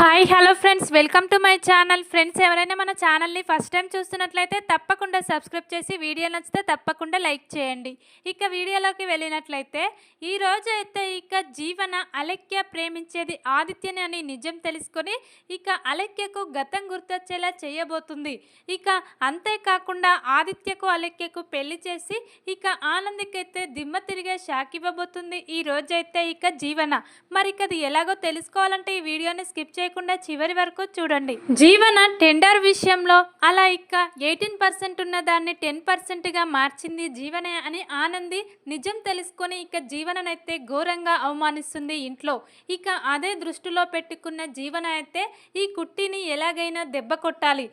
Hi hello friends, welcome to my channel. Friends, ఎవరైనా మన ఛానల్ని ఫస్ట్ టైం చూస్తున్నట్లయితే తప్పకుండా సబ్స్క్రైబ్ చేసి వీడియో నచ్చితే తప్పకుండా లైక్ చేయండి. ఇక వీడియోలోకి వెళ్ళినట్లయితే ఈరోజు అయితే జీవన అలెక్య ప్రేమించేది ఆదిత్యని అని నిజం తెలుసుకొని అలెక్యకు గతం గుర్తొచ్చేలా చేయబోతుంది. అంతేకాకుండా ఆదిత్యకు అలెక్యకు పెళ్లి చేసి ఆనందికైతే దిమ్మ తిరిగే షాక్ ఇవ్వబోతుంది ఈ రోజైతే జీవన. మరి అది ఎలాగో తెలుసుకోవాలంటే ఈ వీడియోని స్కిప్ చేయకుండా చివరి వరకు చూడండి. జీవన టెండర్ విషయంలో అలా 18% ఉన్న దాన్ని 10%గా మార్చింది జీవన అని ఆనంది నిజం తెలుసుకొని జీవననైతే ఘోరంగా అవమానిస్తుంది ఇంట్లో. అదే దృష్టిలో పెట్టుకున్న జీవన అయితే ఈ కుట్టిని ఎలాగైనా దెబ్బ కొట్టాలి,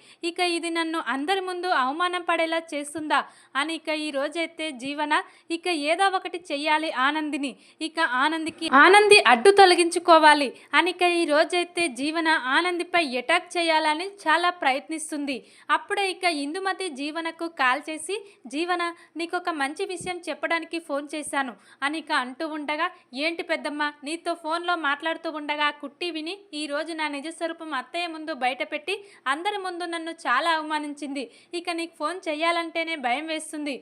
ఇది నన్ను అందరి ముందు అవమానం పడేలా చేస్తుందా అని ఈ రోజైతే జీవన ఏదో ఒకటి చెయ్యాలి ఆనందిని. ఆనంది అడ్డు తొలగించుకోవాలి అని ఈ రోజైతే జీవన ఆనందిపై అటాక్ చేయాలని చాలా ప్రయత్నిస్తుంది. అప్పుడే ఇందుమతి జీవనకు కాల్ చేసి, జీవన నీకు ఒక మంచి విషయం చెప్పడానికి ఫోన్ చేశాను అని అంటూ ఉండగా, ఏంటి పెద్దమ్మ, నీతో ఫోన్లో మాట్లాడుతూ ఉండగా కుట్టి విని ఈరోజు నా నిజస్వరూపం అత్తయ్య ముందు బయటపెట్టి అందరి ముందు నన్ను చాలా అవమానించింది. నీకు ఫోన్ చేయాలంటేనే భయం వేస్తుంది.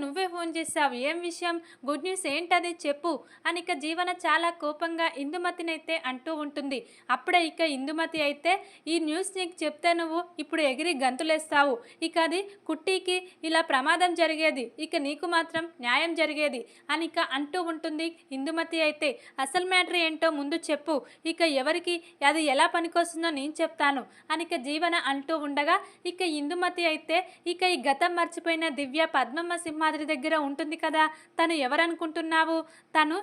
నువ్వే ఫోన్ చేశావు, ఏం విషయం, గుడ్ న్యూస్ ఏంటది చెప్పు అని జీవన చాలా కోపంగా ఇందుమతినైతే అంటూ ఉంటుంది. అప్పుడే ఇందుమతి అయితే, ఈ న్యూస్ నీకు చెప్తే నువ్వు ఇప్పుడు ఎగిరి గంతులేస్తావు, అది కుట్టికి ఇలా ప్రమాదం జరిగేది, నీకు మాత్రం న్యాయం జరిగేది అని అంటూ ఉంటుంది. ఇందుమతి అయితే, అసలు మ్యాటర్ ఏంటో ముందు చెప్పు, ఎవరికి అది ఎలా పనికొస్తుందో నేను చెప్తాను అని జీవన అంటూ ఉండగా, ఇందుమతి అయితే ఈ గతం మర్చిపోయిన దివ్య పద్మమ్మ సింహాద్రి దగ్గర ఉంటుంది కదా, తను ఎవరనుకుంటున్నావు, తను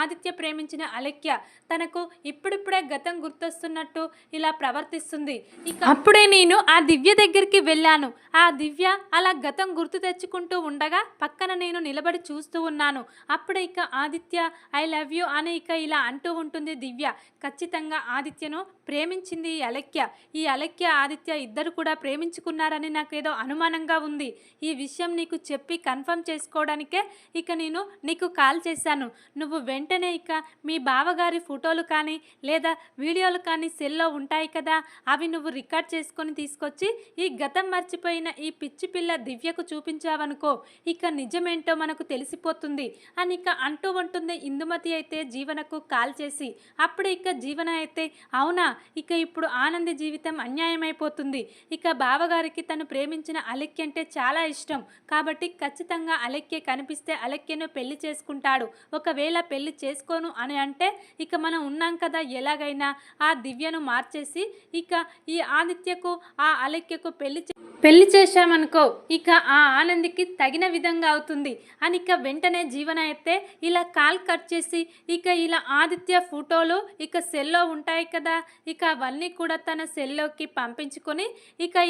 ఆదిత్య ప్రేమించిన అలెక్య. తనకు ఇప్పుడిప్పుడే గతం గుర్తొస్తున్నట్టు ఇలా ప్రవర్తిస్తుంది. అప్పుడే నేను ఆ దివ్య దగ్గరికి వెళ్ళాను. ఆ దివ్య అలా గతం గుర్తు తెచ్చుకుంటూ ఉండగా పక్కన నేను నిలబడి చూస్తూ ఉన్నాను. అప్పుడే ఆదిత్య ఐ లవ్ యూ అని ఇలా అంటూ ఉంటుంది దివ్య. ఖచ్చితంగా ఆదిత్యను ప్రేమించింది ఈ అలెక్య ఆదిత్య ఇద్దరు కూడా ప్రేమించుకున్నారని నాకేదో అనుమానంగా ఉంది. ఈ విషయం నీకు చెప్పి కన్ఫర్మ్ చేసుకోవడానికే నేను నీకు కాల్ చేశాను. నువ్వు వెంటనే మీ బావగారి ఫోటోలు కానీ లేదా వీడియోలు కానీ సెల్లో ఉంటాయి కదా, అవి నువ్వు రికార్డ్ చేసుకొని తీసుకొచ్చి ఈ గతం మర్చిపోయిన ఈ పిచ్చి పిల్ల దివ్యకు చూపించావనుకో, నిజమేంటో మనకు తెలిసిపోతుంది అని అంటూ ఉంటుంది ఇందుమతి అయితే జీవనకు కాల్ చేసి. అప్పుడు జీవన అయితే, అవునా, ఇప్పుడు ఆనంది జీవితం అన్యాయమైపోతుంది. బావగారికి తను ప్రేమించిన అలెక్య అంటే చాలా ఇష్టం కాబట్టి ఖచ్చితంగా అలెక్య కనిపిస్తే అలెక్యను పెళ్లి చేసుకుంటాడు. ఒకవేళ పెళ్లి చేసుకోను అని అంటే మనం ఉన్నాం కదా, ఎలాగైనా ఆ దివ్యను మార్చేసి ఈ ఆదిత్యకు ఆ అలెక్యకు పెళ్లి చేశామనుకో, ఆ ఆనందికి తగిన విధంగా అవుతుంది అని వెంటనే జీవన అయితే ఇలా కాల్ కట్ చేసి ఇలా ఆదిత్య ఫోటోలు సెల్లో ఉంటాయి కదా, అవన్నీ కూడా తన సెల్లోకి పంపించుకొని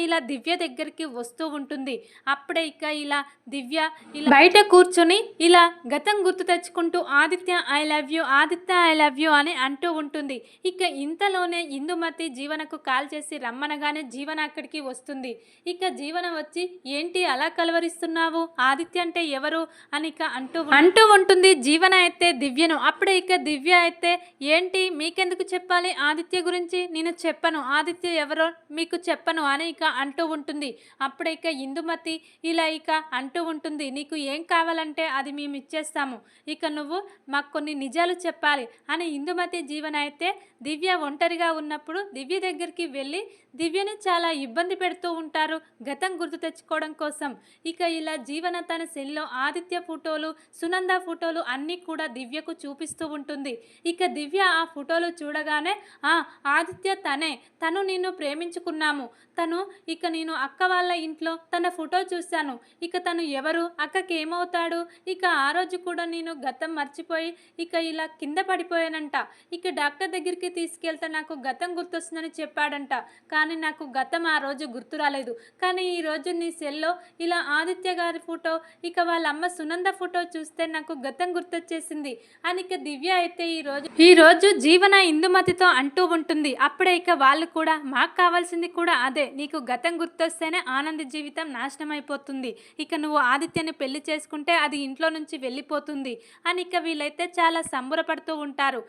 ఇలా దివ్య దగ్గరికి వస్తూ ఉంటుంది. అప్పుడే ఇలా దివ్య బయట కూర్చొని ఇలా గతం గుర్తు తెచ్చుకుంటూ Aditya I love you, Aditya I love you అని అంటూ ఉంటుంది. ఇంతలోనే ఇందుమతి జీవనకు కాల్ చేసి రమ్మనగానే జీవన అక్కడికి వస్తుంది. జీవన వచ్చి, ఏంటి అలా కలవరిస్తున్నావు, ఆదిత్య అంటే ఎవరు అని అంటూ ఉంటుంది జీవన అయితే దివ్యను. అప్పుడే దివ్య అయితే, ఏంటి మీకెందుకు చెప్పాలి ఆదిత్య గురించి, నేను చెప్పను, ఆదిత్య ఎవరో మీకు చెప్పను అని అంటూ ఉంటుంది. అప్పుడే ఇందుమతి ఇలా అంటూ ఉంటుంది, నీకు ఏం కావాలంటే అది మేము ఇచ్చేస్తాము, నువ్వు మాకు కొన్ని నిజాలు చెప్పాలి అని ఇందుమతి జీవన అయితే దివ్య ఒంటరిగా ఉన్నప్పుడు దివ్య దగ్గరికి వెళ్ళి దివ్యని చాలా ఇబ్బంది పెడుతూ ఉంటారు గతం గుర్తు తెచ్చుకోవడం కోసం. ఇలా జీవన తన సెల్లో ఆదిత్య ఫోటోలు సునంద ఫోటోలు అన్నీ కూడా దివ్యకు చూపిస్తూ ఉంటుంది. దివ్య ఆ ఫోటోలు చూడగానే, ఆదిత్య తను నిన్ను ప్రేమించుకున్నాము, తను నేను అక్క వాళ్ళ ఇంట్లో తన ఫోటో చూశాను, తను ఎవరు, అక్కకి ఏమవుతాడు, ఆ రోజు కూడా నేను గతం మర్చిపోయి ఇలా కింద పడిపోయానంట, డాక్టర్ దగ్గరికి తీసుకెళ్తే నాకు గతం గుర్తొస్తుందని చెప్పాడంట, కానీ నాకు గతం ఆ రోజు గుర్తు రాలేదు, కానీ ఈరోజు నీ సెల్లో ఇలా ఆదిత్య గారి ఫోటో వాళ్ళ అమ్మ సునంద ఫోటో చూస్తే నాకు గతం గుర్తొచ్చేసింది అని దివ్య అయితే ఈరోజు జీవన ఇందుమతితో అంటూ ఉంటుంది. అప్పుడే వాళ్ళు కూడా, మాకు కావాల్సింది కూడా అదే, నీకు గతం గుర్తొస్తేనే ఆనంద జీవితం నాశనం అయిపోతుంది, నువ్వు ఆదిత్యని పెళ్లి చేసుకుంటే అది ఇంట్లో నుంచి వెళ్ళిపోతుంది అని వీళ్ళైతే చాలా సంబరపడుతూ ఉంటారు.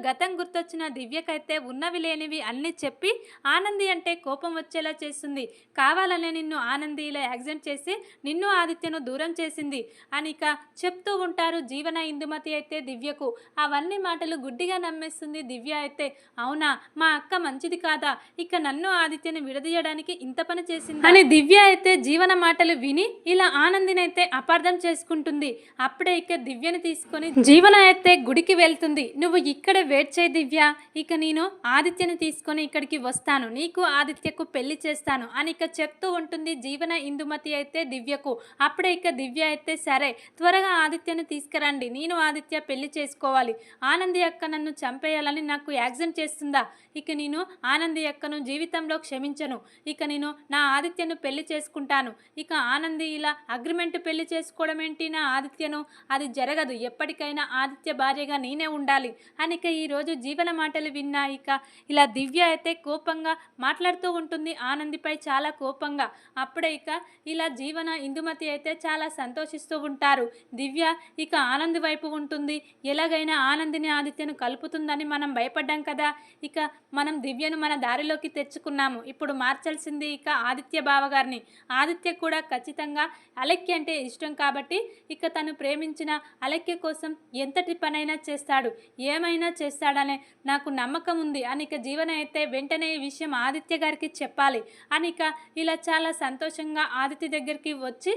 గతం గుర్తొచ్చిన దివ్యకైతే ఉన్న ఉన్నవి లేనివి అన్నీ చెప్పి ఆనంది అంటే కోపం వచ్చేలా చేస్తుంది. కావాలనే నిన్ను ఆనంది ఇలా యాక్సిడెంట్ చేసి నిన్ను ఆదిత్యను దూరం చేసింది అని ఇక చెప్తూ ఉంటారు జీవన, ఇందుమతి అయితే దివ్యకు. అవన్నీ మాటలు గుడ్డిగా నమ్మేస్తుంది దివ్య అయితే. అవునా, మా అక్క మంచిది కాదా, ఇక నన్ను ఆదిత్యను విడదీయడానికి ఇంత పని చేసింది అని దివ్య అయితే జీవన మాటలు విని ఇలా ఆనందిని అయితే అపార్థం చేసుకుంటుంది. అప్పుడే ఇక దివ్యని తీసుకొని జీవన అయితే గుడికి వెళ్తుంది. నువ్వు ఇక్కడే వెయిట్ చేయి దివ్య, ఇక నేను ఆదిత్యని తీసుకొని ఇక్కడికి వస్తాను, నీకు ఆదిత్యకు పెళ్లి చేస్తాను అని ఇక చెప్తూ ఉంటుంది జీవన, ఇందుమతి అయితే దివ్యకు. అప్పుడే ఇక దివ్య అయితే సరే త్వరగా ఆదిత్యను తీసుకురండి, నేను ఆదిత్య పెళ్లి చేసుకోవాలి. ఆనంది అక్క నన్ను చంపేయాలని నాకు యాక్సిడెంట్ చేస్తుందా, ఇక నేను ఆనంది అక్కను జీవితంలో క్షమించను, ఇక నేను నా ఆదిత్యను పెళ్లి చేసుకుంటాను. ఇక ఆనంది ఇలా అగ్రిమెంట్ పెళ్లి చేసుకోవడం ఏంటి నా ఆదిత్యను, అది జరగదు, ఎప్పటికైనా ఆదిత్య భార్యగా నేనే ఉండాలి అని ఇక ఈరోజు జీవన మాటలు విన్నా ఇక ఇలా దివ్య అయితే కోపంగా మాట్లాడుతూ ఉంటుంది ఆనందిపై, చాలా కోపంగా. అప్పుడే ఇక ఇలా జీవన, ఇందుమతి అయితే చాలా సంతోషిస్తూ ఉంటారు. దివ్య ఇక ఆనంది వైపు ఉంటుంది. ఎలాగైనా ఆనందిని ఆదిత్యను కలుపుతుందని మనం భయపడ్డాం కదా, ఇక మనం దివ్యను మన దారిలోకి తెచ్చుకున్నాము. ఇప్పుడు మార్చాల్సింది ఇక ఆదిత్య బావగారిని. ఆదిత్య కూడా ఖచ్చితంగా అలెక్కి అంటే ఇష్టం కాబట్టి ఇక తను ప్రేమించిన అలెక్కి కోసం ఎంతటి పనైనా చేస్తాడు, ఏమైనా చేస్తాడనే నాకు నమ్మకం ఉంది అని ఇక జీవన అయితే వెంటనే ఈ విషయం ఆదిత్య గారికి చెప్పాలి అని ఇక ఇలా చాలా సంతోషంగా ఆదిత్య దగ్గరికి వచ్చి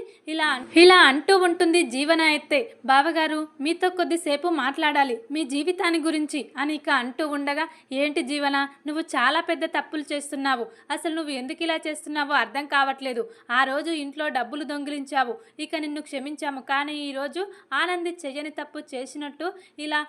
ఇలా అంటూ ఉంటుంది జీవన అయితే. బావగారు మీతో కొద్దిసేపు మాట్లాడాలి, మీ జీవితాన్ని గురించి అని ఇక అంటూ ఉండగా, ఏంటి జీవన, నువ్వు చాలా పెద్ద తప్పులు చేస్తున్నావు, అసలు నువ్వు ఎందుకు ఇలా చేస్తున్నావో అర్థం కావట్లేదు. ఆ రోజు ఇంట్లో డబ్బులు దొంగిలించావు, ఇక నిన్ను క్షమించాము, కానీ ఈరోజు ఆనంది చెయ్యని తప్పు చేసినట్టు ఇలా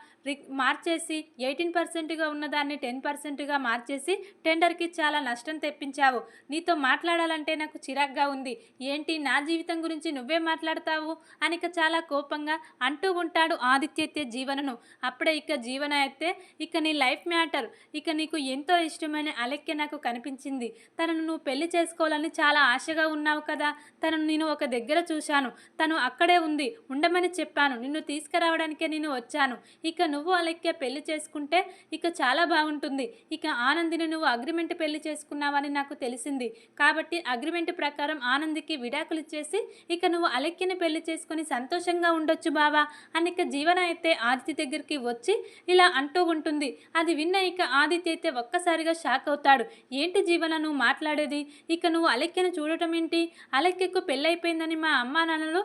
మార్చేసి 18%గా ఉన్నదాన్ని 10%గా మార్చేసి టెండర్కి చాలా నష్టం తెప్పించావు. నీతో మాట్లాడాలంటే నాకు చిరాగ్గా ఉంది, ఏంటి నా జీవితం గురించి నువ్వే మాట్లాడతావు అని ఇక చాలా కోపంగా అంటూ ఉంటాడు ఆదిత్య అయితే జీవనను. అప్పుడే ఇక జీవన అయితే, ఇక నీ లైఫ్ మ్యాటర్, ఇక నీకు ఎంతో ఇష్టమైన అలెక్య నాకు కనిపించింది, తనను నువ్వు పెళ్లి చేసుకోవాలని చాలా ఆశగా ఉన్నావు కదా, తనను నేను ఒక దగ్గర చూశాను, తను అక్కడే ఉంది, ఉండమని చెప్పాను, నిన్ను తీసుకురావడానికే నేను వచ్చాను, ఇక నువ్వు అలెక్య పెళ్లి చేసుకుంటే ఇక చాలా బాగుంటుంది, ఇక ఆనందిని నువ్వు అగ్రిమెంట్ పెళ్లి చేసుకున్నావని నాకు తెలిసింది, కాబట్టి అగ్రిమెంట్ ప్రకారం ఆనందికి విడాకులు ఇచ్చేసి ఇక నువ్వు అలెక్యని పెళ్లి చేసుకుని సంతోషంగా ఉండొచ్చు బావా అని ఇక జీవన అయితే ఆదిత్య దగ్గరికి వచ్చి ఇలా అంటూ ఉంటుంది. అది విన్న ఇక ఆదిత్య అయితే ఒక్కసారిగా షాక్ అవుతాడు. ఏంటి జీవన నువ్వు మాట్లాడేది, ఇక నువ్వు అలెక్యను చూడటం ఏంటి, అలెక్యకు పెళ్ళైపోయిందని మా అమ్మా నాన్నలు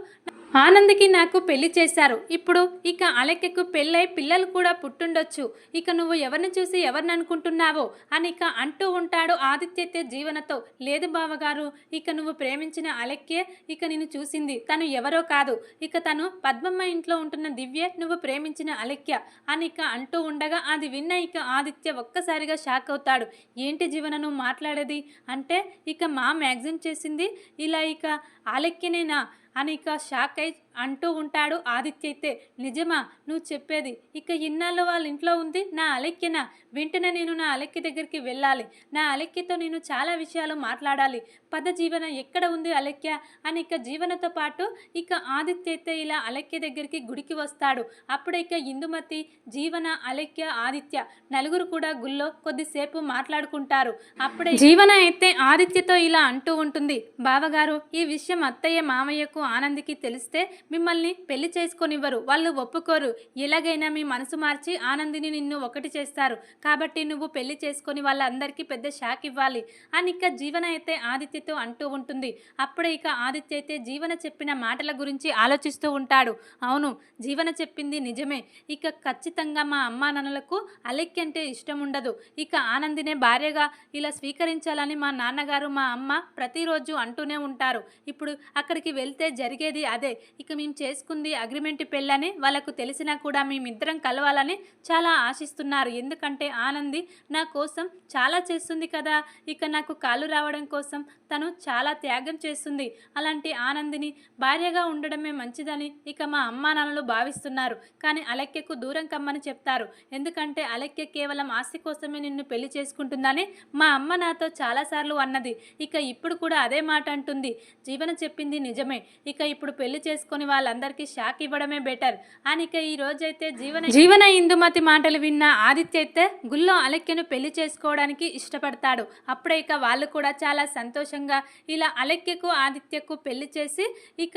ఆనందికి నాకు పెళ్లి చేశారు, ఇప్పుడు ఇక అలెక్యకు పెళ్ళై పిల్లలు కూడా పుట్టుండొచ్చు, ఇక నువ్వు ఎవరిని చూసి ఎవరిని అనుకుంటున్నావో అని ఇక అంటూ ఉంటాడు ఆదిత్య అయితే జీవనతో. లేదు బావగారు, ఇక నువ్వు ప్రేమించిన అలెక్యే ఇక నిన్ను చూసింది, తను ఎవరో కాదు, ఇక తను పద్మమ్మ ఇంట్లో ఉంటున్న దివ్య నువ్వు ప్రేమించిన అలెక్య అని ఇక అంటూ ఉండగా అది విన్న ఇక ఆదిత్య ఒక్కసారిగా షాక్ అవుతాడు. ఏంటి జీవన నువ్వు మాట్లాడేది అంటే, ఇక మా మ్యాగజైన్ చేసింది ఇలా ఇక అలెక్యనేనా అని ఇక షాక్ అయి అంటూ ఉంటాడు ఆదిత్య అయితే. నిజమా నువ్వు చెప్పేది, ఇక ఇన్నాళ్ళు వాళ్ళ ఇంట్లో ఉంది నా అలెక్యనా, వెంటనే నేను నా అలెక్య దగ్గరికి వెళ్ళాలి, నా అలెక్యతో నేను చాలా విషయాలు మాట్లాడాలి, పద జీవన ఎక్కడ ఉంది అలెక్య అని ఇక జీవనతో పాటు ఇక ఆదిత్య అయితే ఇలా అలెక్య దగ్గరికి గుడికి వస్తాడు. అప్పుడే ఇక ఇందుమతి, జీవన, అలెక్య, ఆదిత్య నలుగురు కూడా గుళ్ళో కొద్దిసేపు మాట్లాడుకుంటారు. అప్పుడే జీవన అయితే ఆదిత్యతో ఇలా అంటూ ఉంటుంది, బావగారు ఈ విషయం అత్తయ్య మామయ్యకు ఆనందికి తెలిస్తే మిమ్మల్ని పెళ్లి చేసుకొనివ్వరు, వాళ్ళు ఒప్పుకోరు, ఎలాగైనా మీ మనసు మార్చి ఆనందిని నిన్ను ఒకటి చేస్తారు, కాబట్టి నువ్వు పెళ్లి చేసుకొని వాళ్ళందరికీ పెద్ద షాక్ ఇవ్వాలి అని ఇక జీవన అయితే ఆదిత్యతో అంటూ ఉంటుంది. అప్పుడే ఇక ఆదిత్య అయితే జీవన చెప్పిన మాటల గురించి ఆలోచిస్తూ ఉంటాడు. అవును, జీవన చెప్పింది నిజమే, ఇక ఖచ్చితంగా మా అమ్మా నాన్నలకు అలెక్య అంటే ఇష్టం ఉండదు, ఇక ఆనందినే భార్యగా ఇలా స్వీకరించాలని మా నాన్నగారు మా అమ్మ ప్రతిరోజు అంటూనే ఉంటారు, ఇప్పుడు అక్కడికి వెళ్తే జరిగేది అదే, ఇక మేము చేసుకుంది అగ్రిమెంట్ పెళ్ళని వాళ్ళకు తెలిసినా కూడా మేమిద్దరం కలవాలని చాలా ఆశిస్తున్నారు, ఎందుకంటే ఆనంది నా కోసం చాలా చేస్తుంది కదా, ఇక నాకు కాలు రావడం కోసం తను చాలా త్యాగం చేస్తుంది, అలాంటి ఆనందిని భార్యగా ఉండడమే మంచిదని ఇక మా అమ్మా నాన్నలు భావిస్తున్నారు, కానీ అలెక్యకు దూరం కమ్మని చెప్తారు, ఎందుకంటే అలెక్య కేవలం ఆస్తి కోసమే నిన్ను పెళ్లి చేసుకుంటుందని మా అమ్మ నాతో చాలాసార్లు అన్నది, ఇక ఇప్పుడు కూడా అదే మాట అంటుంది. జీవన చెప్పింది నిజమే, ఇక ఇప్పుడు పెళ్లి చేసుకొని వాళ్ళందరికీ షాక్ ఇవ్వడమే బెటర్ అని ఇక ఈ రోజైతే జీవన ఇందుమతి మాటలు విన్న ఆదిత్య అయితే గుళ్ళో అలెక్యను పెళ్లి చేసుకోవడానికి ఇష్టపడతాడు. అప్పుడే ఇక వాళ్ళు కూడా చాలా సంతోషంగా ఇలా అలెక్యకు ఆదిత్యకు పెళ్లి చేసి ఇక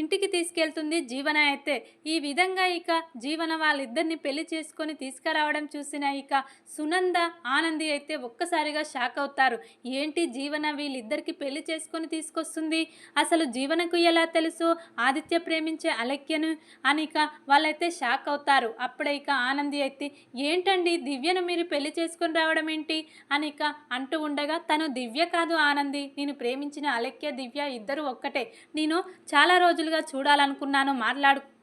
ఇంటికి తీసుకెళ్తుంది జీవన అయితే. ఈ విధంగా ఇక జీవన వాళ్ళిద్దరిని పెళ్లి చేసుకొని తీసుకురావడం చూసిన ఇక సునంద ఆనంది అయితే ఒక్కసారిగా షాక్ అవుతారు. ఏంటి జీవన వీళ్ళిద్దరికి పెళ్లి చేసుకొని తీసుకొస్తుంది, అసలు జీవనకు ఎలా తెలుసు ఆదిత్య ప్రేమించే అలెక్యను అని ఇక వాళ్ళైతే షాక్ అవుతారు. అప్పుడే ఇక ఆనంది అయితే ఏంటండి దివ్యను మీరు పెళ్లి చేసుకొని రావడం ఏంటి అని ఇక అంటూ ఉండగా, తను దివ్య కాదు ఆనంది, నేను ప్రేమించిన అలెక్య దివ్య ఇద్దరు ఒక్కటే. నేను చాలా రోజులుగా చూడాలనుకున్నాను,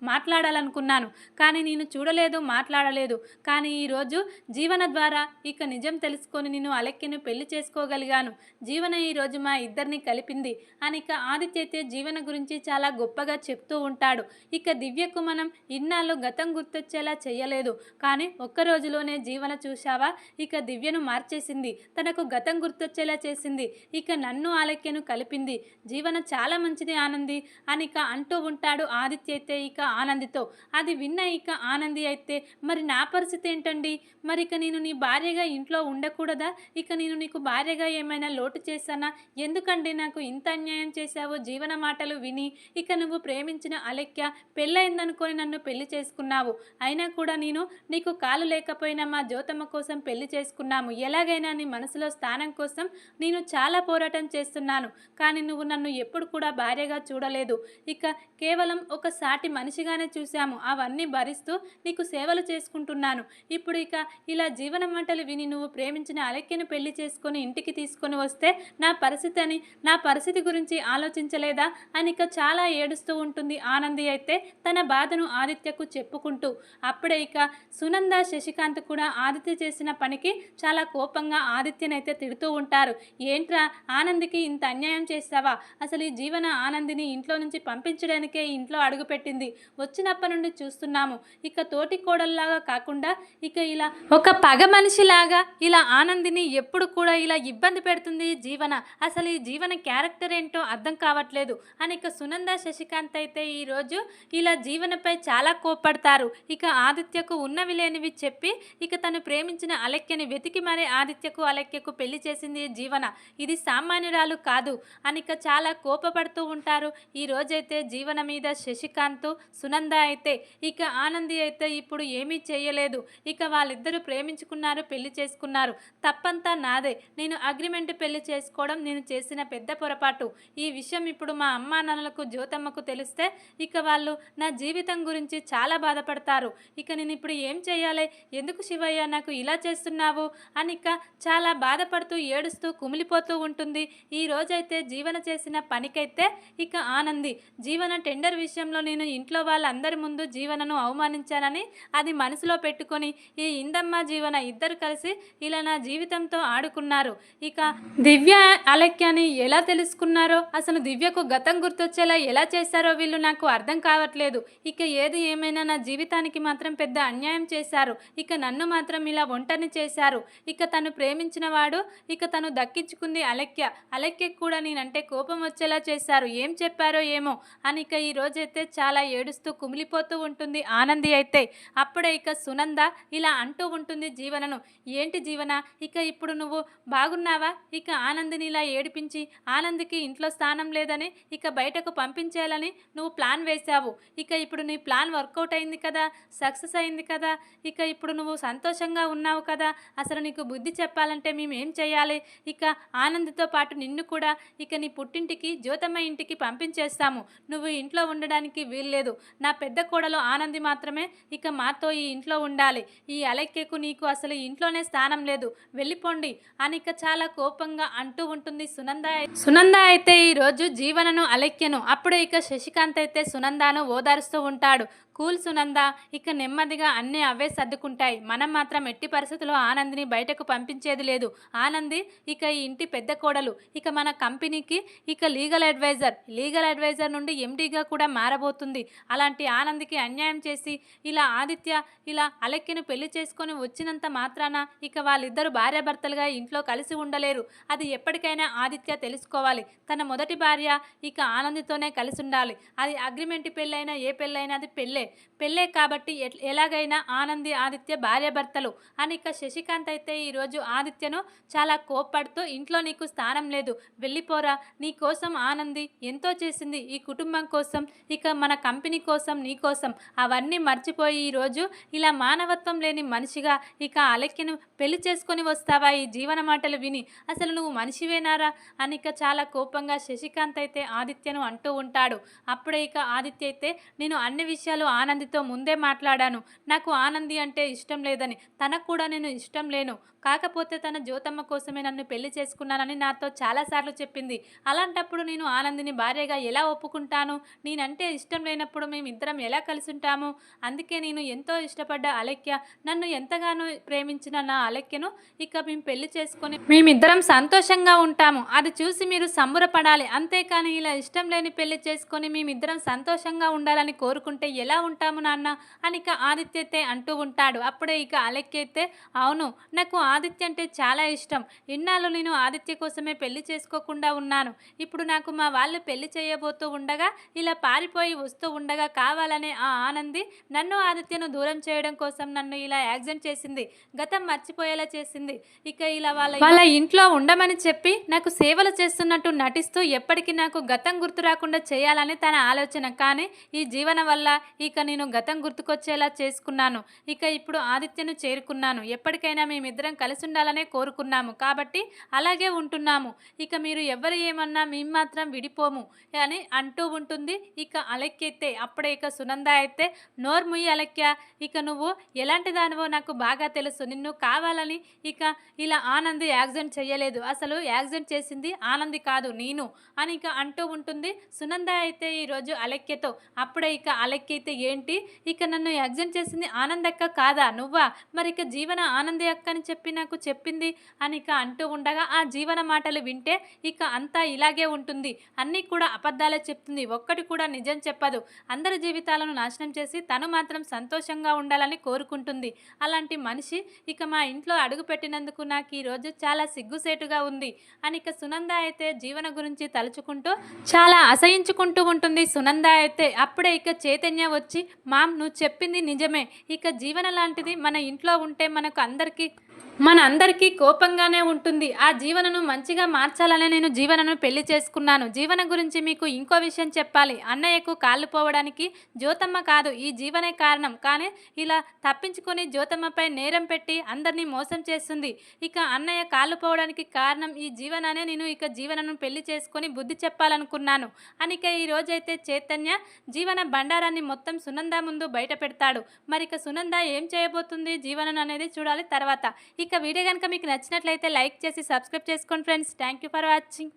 మాట్లాడాలనుకున్నాను, కానీ నేను చూడలేదు, మాట్లాడలేదు. కానీ ఈరోజు జీవన ద్వారా ఇక నిజం తెలుసుకొని నేను అలెక్యను పెళ్లి చేసుకోగలిగాను. జీవన ఈరోజు మా ఇద్దరిని కలిపింది అని ఇక ఆదిత్య అయితే జీవన గురించి చాలా గొప్పగా చెప్తూ ఉంటాడు. ఇక దివ్యకు మనం ఇన్నాళ్ళు గతం గుర్తొచ్చేలా చెయ్యలేదు, కానీ ఒక్క రోజులోనే జీవన చూశావా ఇక దివ్యను మార్చేసింది, తనకు గతం గుర్తొచ్చేలా చేసింది, ఇక నన్ను అలెక్యను కలిపింది. జీవన చాలా మంచిది ఆనంది అని ఇక అంటూ ఉంటాడు ఆదిత్య అయితే ఇక ఆనందితో. అది విన్న ఇక ఆనంది అయితే మరి నా పరిస్థితి ఏంటండి, మరి ఇక నేను నీ భార్యగా ఇంట్లో ఉండకూడదా, ఇక నేను నీకు భార్యగా ఏమైనా లోటు చేశానా, ఎందుకండి నాకు ఇంత అన్యాయం చేశావు జీవన మాటలు విని. ఇక నువ్వు ప్రేమించిన అలెక్య పెళ్ళయిందనుకొని నన్ను పెళ్లి చేసుకున్నావు, అయినా కూడా నేను నీకు కాలు లేకపోయినా మా జ్యోతమ్మ కోసం పెళ్లి చేసుకున్నాము, ఎలాగైనా నీ మనసులో స్థానం కోసం నేను చాలా పోరాటం చేస్తున్నాను, కానీ నువ్వు నన్ను ఎప్పుడు కూడా భార్యగా చూడలేదు, ఇక కేవలం ఒక సాటి మనిషిగానే చూశాము, అవన్నీ భరిస్తూ నీకు సేవలు చేసుకుంటున్నాను. ఇప్పుడు ఇక ఇలా జీవన మాటలు విని నువ్వు ప్రేమించిన అలెక్యను పెళ్లి చేసుకొని ఇంటికి తీసుకొని వస్తే నా పరిస్థితి గురించి ఆలోచించలేదా అని ఇక చాలా ఏడుస్తూ ఉంటుంది ఆనంది అయితే తన బాధను ఆదిత్యకు చెప్పుకుంటూ. అప్పుడే ఇక సునంద శశికాంత్ కూడా ఆదిత్య చేసిన పనికి చాలా కోపంగా ఆదిత్యనైతే తిడుతూ ఉంటారు. ఏంట్రా ఆనందికి ఇంత అన్యాయం చేస్తావా, అసలు ఈ జీవన ఆనందిని ఇంట్లో నుంచి పంపించడానికే ఇంట్లో అడుగుపెట్టింది, వచ్చినప్పటి నుండి చూస్తున్నాము, ఇక తోటి కోడల్లాగా కాకుండా ఇక ఇలా ఒక పగ మనిషిలాగా ఇలా ఆనందిని ఎప్పుడు కూడా ఇలా ఇబ్బంది పెడుతుంది జీవన, అసలు ఈ జీవన క్యారెక్టర్ ఏంటో అర్థం కావట్లేదు అని ఇక సునంద శశికాంత్ అయితే ఈరోజు ఇలా జీవనపై చాలా కోప్పడతారు. ఇక ఆదిత్యకు ఉన్నవి లేనివి చెప్పి ఇక తను ప్రేమించిన అలెక్యని వెతికి మరీ ఆదిత్యకు అలెక్యకు పెళ్లి చేసింది జీవన, ఇది సామాన్యురాలు కాదు అని ఇక చాలా కోపపడుతూ ఉంటారు. ఈ రోజైతే జీవన మీద శశికాంత్ సునంద అయితే ఇక ఆనంది అయితే ఇప్పుడు ఏమీ చేయలేదు, ఇక వాళ్ళిద్దరూ ప్రేమించుకున్నారు, పెళ్లి చేసుకున్నారు, తప్పంతా నాదే, నేను అగ్రిమెంట్ పెళ్లి చేసుకోవడం నేను చేసిన పెద్ద పొరపాటు, ఈ విషయం ఇప్పుడు మా అమ్మా నాన్నలకు జ్యోతమ్మకు తెలిస్తే ఇక వాళ్ళు నా జీవితం గురించి చాలా బాధపడతారు, ఇక నేను ఇప్పుడు ఏం చేయాలి, ఎందుకు శివయ్య నాకు ఇలా చేస్తున్నావు అని ఇక చాలా బాధపడుతూ ఏడుస్తూ కుమిలిపోతూ ఉంటుంది. ఈ రోజైతే జీవన చేసిన పనికైతే ఇక ఆనంది జీవన టెండర్ విషయంలో నేను ఇంట్లో వాళ్ళందరి ముందు జీవనను అవమానించానని అది మనసులో పెట్టుకొని ఈ ఇందమ్మ జీవన ఇద్దరు కలిసి ఇలా నా జీవితంతో ఆడుకున్నారు. ఇక దివ్య అలెక్యాని ఎలా తెలుసుకున్నారో, అసలు దివ్యకు గతం గుర్తొచ్చేలా ఎలా చేశారో వీళ్ళు నాకు అర్థం కావట్లేదు. ఇక ఏది ఏమైనా నా జీవితానికి మాత్రం పెద్ద అన్యాయం చేశారు, ఇక నన్ను మాత్రం ఇలా ఒంటరిని చేశారు, ఇక తను ప్రేమించిన వాడు ఇక తను దక్కించుకుంది అలెక్యకు కూడా నేనంటే కోపం వచ్చేలా చేశారు, ఏం చెప్పారో ఏమో అని ఇక ఈ రోజైతే చాలా ఏడుస్తూ కుమిలిపోతూ ఉంటుంది ఆనంది అయితే. అప్పుడే ఇక సునంద ఇలా అంటూ ఉంటుంది జీవనను, ఏంటి జీవన ఇక ఇప్పుడు నువ్వు బాగున్నావా, ఇక ఆనందిని ఇలా ఏడిపించి ఆనందికి ఇంట్లో స్థానం లేదని ఇక బయటకు పంపించేయాలని నువ్వు ప్లాన్ వేశావు, ఇక ఇప్పుడు నీ ప్లాన్ వర్కౌట్ అయింది కదా, సక్సెస్ అయింది కదా, ఇక ఇప్పుడు నువ్వు సంతోషంగా ఉన్నావు కదా, అసలు నీకు బుద్ధి చెప్పాలంటే మేము ఏం చేయాలి, ఇక ఆనందితో పాటు నిన్ను కూడా ఇక నీ పుట్టింటికి జ్యోతమ్మ ఇంటికి పంపించేస్తాము, నువ్వు ఇంట్లో ఉండడానికి వీల్లేదు, నా పెద్ద కోడలు ఆనంది మాత్రమే ఇక మాతో ఈ ఇంట్లో ఉండాలి, ఈ అలెక్యకు నీకు అసలు ఇంట్లోనే స్థానం లేదు, వెళ్ళిపోండి అని ఇక చాలా కోపంగా అంటూ ఉంటుంది సునంద అయితే ఈరోజు జీవనను అలెక్యను. అప్పుడే ఇక శశికాంత్ అయితే సునందను ఓదారుస్తూ ఉంటాడు. కూల్ సునంద, ఇక నెమ్మదిగా అన్నీ అవే సర్దుకుంటాయి. మనం మాత్రం ఎట్టి పరిస్థితుల్లో ఆనందిని బయటకు పంపించేది లేదు. ఆనంది ఇక ఈ ఇంటి పెద్ద కోడలు. ఇక మన కంపెనీకి ఇక లీగల్ అడ్వైజర్ నుండి ఎండీగా కూడా మారబోతుంది. అలాంటి ఆనందికి అన్యాయం చేసి ఇలా ఆదిత్య ఇలా అలెక్కిని పెళ్లి చేసుకొని వచ్చినంత మాత్రాన ఇక వాళ్ళిద్దరు భార్యాభర్తలుగా ఇంట్లో కలిసి ఉండలేరు. అది ఎప్పటికైనా ఆదిత్య తెలుసుకోవాలి. తన మొదటి భార్య ఇక ఆనందితోనే కలిసి ఉండాలి. అది అగ్రిమెంట్ పెళ్ళైనా ఏ పెళ్ళైనా అది పెళ్ళే కాబట్టి ఎలాగైనా ఆనంది ఆదిత్య భార్యాభర్తలు అని ఇక శశికాంత్ అయితే ఈరోజు ఆదిత్యను చాలా కోప్పడుతూ ఇంట్లో నీకు స్థానం లేదు, వెళ్ళిపోరా, నీ కోసం ఆనంది ఎంతో చేసింది ఈ కుటుంబం కోసం, ఇక మన కంపెనీ కోసం, నీ కోసం అవన్నీ మర్చిపోయి ఈరోజు ఇలా మానవత్వం లేని మనిషిగా ఇక అలెక్కిను పెళ్లి చేసుకొని వస్తావా ఈ జీవన మాటలు విని, అసలు నువ్వు మనిషివేనారా అని ఇక చాలా కోపంగా శశికాంత్ అయితే ఆదిత్యను అంటూ ఉంటాడు. అప్పుడే ఇక ఆదిత్య అయితే నేను అన్ని విషయాలు ఆనందితో ముందే మాట్లాడాను, నాకు ఆనంది అంటే ఇష్టం లేదని, తనకు కూడా నేను ఇష్టం లేను, కాకపోతే తన జ్యోతమ్మ కోసమే నన్ను పెళ్లి చేసుకున్నానని నాతో చాలాసార్లు చెప్పింది. అలాంటప్పుడు నేను ఆనందిని భార్యగా ఎలా ఒప్పుకుంటాను, నేనంటే ఇష్టం లేనప్పుడు మేమిద్దరం ఎలా కలిసి ఉంటాము, అందుకే నేను ఎంతో ఇష్టపడ్డ అలెక్య, నన్ను ఎంతగానో ప్రేమించిన నా అలెక్యను ఇక మేము పెళ్లి చేసుకొని మేమిద్దరం సంతోషంగా ఉంటాము, అది చూసి మీరు సంబరపడాలి, అంతేకాని ఇలా ఇష్టం లేని పెళ్లి చేసుకొని మేమిద్దరం సంతోషంగా ఉండాలని కోరుకుంటే ఎలా ఉంటాము నాన్న అని ఇక ఆదిత్య అయితే అంటూ ఉంటాడు. అప్పుడే ఇక అలెక్య అయితే అవును, నాకు ఆదిత్య అంటే చాలా ఇష్టం, ఇన్నాళ్ళు నేను ఆదిత్య కోసమే పెళ్లి చేసుకోకుండా ఉన్నాను, ఇప్పుడు నాకు మా వాళ్ళు పెళ్లి చేయబోతూ ఉండగా ఇలా పారిపోయి వస్తూ ఉండగా కావాలనే ఆ ఆనంది నన్ను ఆదిత్యను దూరం చేయడం కోసం నన్ను ఇలా యాక్సిడెంట్ చేసింది, గతం మర్చిపోయేలా చేసింది, ఇక ఇలా వాళ్ళ ఇంట్లో ఉండమని చెప్పి నాకు సేవలు చేస్తున్నట్టు నటిస్తూ ఎప్పటికీ నాకు గతం గుర్తు రాకుండా చేయాలని తన ఆలోచన. కానీ ఈ జీవన వల్ల ఇక నేను గతం గుర్తుకొచ్చేలా చేసుకున్నాను, ఇక ఇప్పుడు ఆదిత్యను చేరుకున్నాను, ఎప్పటికైనా మేమిద్దరం కలిసి ఉండాలనే కోరుకున్నాము కాబట్టి అలాగే ఉంటున్నాము, ఇక మీరు ఎవరు ఏమన్నా మేము మాత్రం విడిపోము అని అంటూ ఉంటుంది ఇక అలెక్య అయితే. అప్పుడే ఇక సునంద అయితే నోర్ముయ్యి అలెక్య, ఇక నువ్వు ఎలాంటి దానివో నాకు బాగా తెలుసు, నిన్ను కావాలని ఇక ఇలా ఆనంది యాక్సిడెంట్ చేయలేదు, అసలు యాక్సిడెంట్ చేసింది ఆనంది కాదు నేను అని ఇక అంటూ ఉంటుంది సునంద అయితే ఈరోజు అలెక్యతో. అప్పుడే ఇక అలెక్య అయితే ఏంటి, ఇక నన్ను యాక్సిడెంట్ చేసింది ఆనందక్క కాదా, నువ్వా, మరి ఇక జీవన ఆనంది అక్క అని చెప్పి నాకు చెప్పింది అని ఇక అంటూ ఉండగా ఆ జీవన మాటలు వింటే ఇక అంతా ఇలాగే ఉంటుంది, అన్నీ కూడా అబద్ధాలే చెప్తుంది, ఒక్కటి కూడా నిజం చెప్పదు, అందరి జీవితాలను నాశనం చేసి తను మాత్రం సంతోషంగా ఉండాలని కోరుకుంటుంది, అలాంటి మనిషి ఇక మా ఇంట్లో అడుగు పెట్టినందుకు నాకు ఈరోజు చాలా సిగ్గుసేటుగా ఉంది అని ఇక సునంద అయితే జీవన గురించి తలుచుకుంటూ చాలా అసహించుకుంటూ ఉంటుంది సునంద అయితే. అప్పుడే ఇక చైతన్య వచ్చి మామ్ నువ్వు చెప్పింది నిజమే, ఇక జీవన లాంటిది మన ఇంట్లో ఉంటే మన అందరికీ కోపంగానే ఉంటుంది, ఆ జీవనను మంచిగా మార్చాలనే నేను జీవనను పెళ్లి చేసుకున్నాను. జీవన గురించి మీకు ఇంకో విషయం చెప్పాలి, అన్నయ్యకు కాళ్ళు పోవడానికి జ్యోతమ్మ కాదు ఈ జీవనే కారణం, కానీ ఇలా తప్పించుకొని జ్యోతమ్మపై నేరం పెట్టి అందరినీ మోసం చేస్తుంది, ఇక అన్నయ్య కాళ్ళు పోవడానికి కారణం ఈ జీవననే, నేను ఇక జీవనను పెళ్లి చేసుకొని బుద్ధి చెప్పాలనుకున్నాను అనిక ఈ రోజైతే చైతన్య జీవన బండారాన్ని మొత్తం సునంద ముందు బయట పెడతాడు. మరి ఇక సునంద ఏం చేయబోతుంది జీవనను అనేది చూడాలి తర్వాత. ఇక వీడియో కనుక మీకు నచ్చినట్లయితే లైక్ చేసి సబ్స్క్రైబ్ చేసుకోండి friends. Thank you for watching.